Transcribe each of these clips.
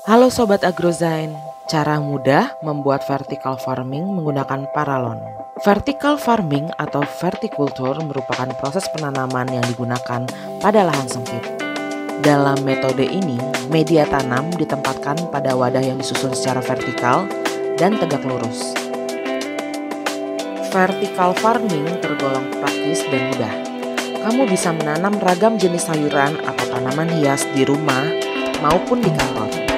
Halo Sobat Agrozain, cara mudah membuat vertical farming menggunakan paralon. Vertical farming atau verticulture merupakan proses penanaman yang digunakan pada lahan sempit. Dalam metode ini, media tanam ditempatkan pada wadah yang disusun secara vertikal dan tegak lurus. Vertical farming tergolong praktis dan mudah. Kamu bisa menanam ragam jenis sayuran atau tanaman hias di rumah maupun di kantor.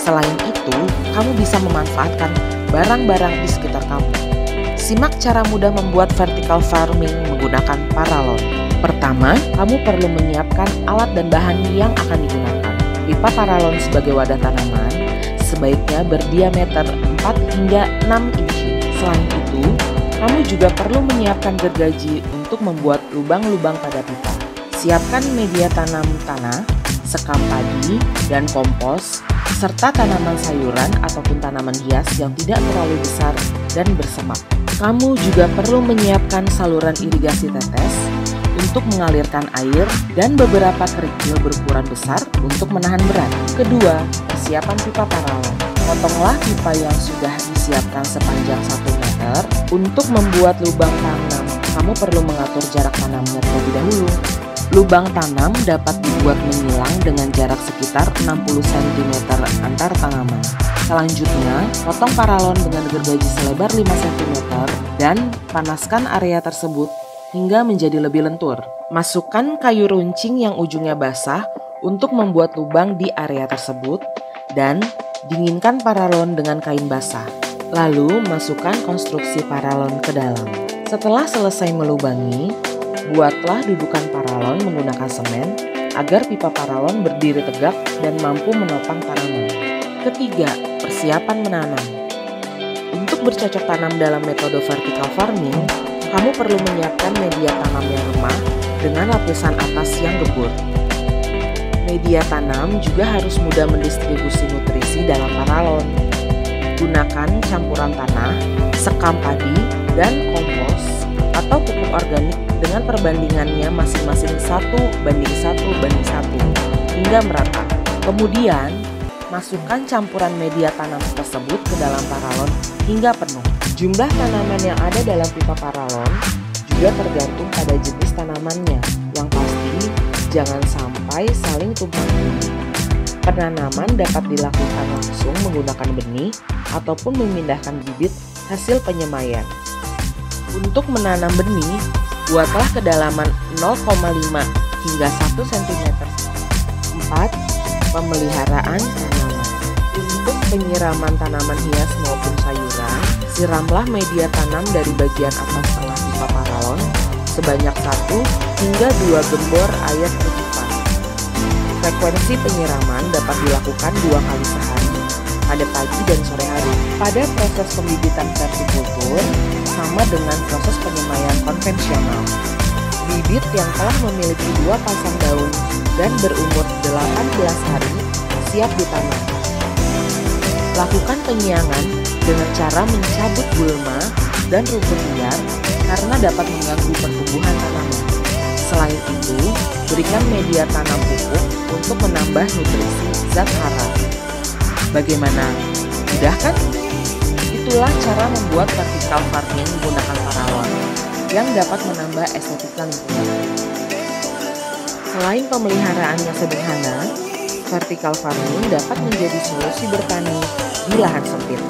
Selain itu, kamu bisa memanfaatkan barang-barang di sekitar kamu. Simak cara mudah membuat vertical farming menggunakan paralon. Pertama, kamu perlu menyiapkan alat dan bahan yang akan digunakan. Pipa paralon sebagai wadah tanaman sebaiknya berdiameter 4 hingga 6 inci. Selain itu, kamu juga perlu menyiapkan gergaji untuk membuat lubang-lubang pada pipa. Siapkan media tanam tanah, sekam padi, dan kompos, serta tanaman sayuran ataupun tanaman hias yang tidak terlalu besar dan bersemak. Kamu juga perlu menyiapkan saluran irigasi tetes untuk mengalirkan air dan beberapa kerikil berukuran besar untuk menahan berat. Kedua, persiapan pipa paralon. Potonglah pipa yang sudah disiapkan sepanjang 1 meter. Untuk membuat lubang tanam, kamu perlu mengatur jarak tanamnya terlebih dahulu. Lubang tanam dapat dibuat menyilang dengan jarak sekitar 60 cm antar tanaman. Selanjutnya, potong paralon dengan gergaji selebar 5 cm dan panaskan area tersebut hingga menjadi lebih lentur. Masukkan kayu runcing yang ujungnya basah untuk membuat lubang di area tersebut dan dinginkan paralon dengan kain basah. Lalu, masukkan konstruksi paralon ke dalam. Setelah selesai melubangi, buatlah dudukan paralon menggunakan semen agar pipa paralon berdiri tegak dan mampu menopang tanaman. Ketiga, persiapan menanam. Untuk bercocok tanam dalam metode vertical farming, kamu perlu menyiapkan media tanam yang lemah dengan lapisan atas yang gembur. Media tanam juga harus mudah mendistribusi nutrisi dalam paralon. Gunakan campuran tanah, sekam padi, dan kompos atau pupuk organik dengan perbandingannya masing-masing 1:1:1 hingga merata. Kemudian, masukkan campuran media tanam tersebut ke dalam paralon hingga penuh. Jumlah tanaman yang ada dalam pipa paralon juga tergantung pada jenis tanamannya. Yang pasti, jangan sampai saling tumpang tindih. Penanaman dapat dilakukan langsung menggunakan benih ataupun memindahkan bibit hasil penyemaian. Untuk menanam benih, buatlah kedalaman 0,5 hingga 1 cm. 4. Pemeliharaan tanaman. Untuk penyiraman tanaman hias maupun sayuran, siramlah media tanam dari bagian atas tengah pipa paralon sebanyak 1 hingga 2 gembor air per pipa. Frekuensi penyiraman dapat dilakukan 2 kali sehari, pada pagi dan sore hari. Pada proses pembibitan verticulture, sama dengan proses penyemaian konvensional. Bibit yang telah memiliki 2 pasang daun dan berumur 18 hari siap ditanam. Lakukan penyiangan dengan cara mencabut gulma dan rumput liar karena dapat mengganggu pertumbuhan tanaman. Selain itu, berikan media tanam pupuk untuk menambah nutrisi zat hara. Bagaimana? Mudah kan? Itulah cara membuat vertical farming menggunakan paralon yang dapat menambah estetika lingkungan. Selain pemeliharaannya sederhana, vertical farming dapat menjadi solusi bertani di lahan sempit.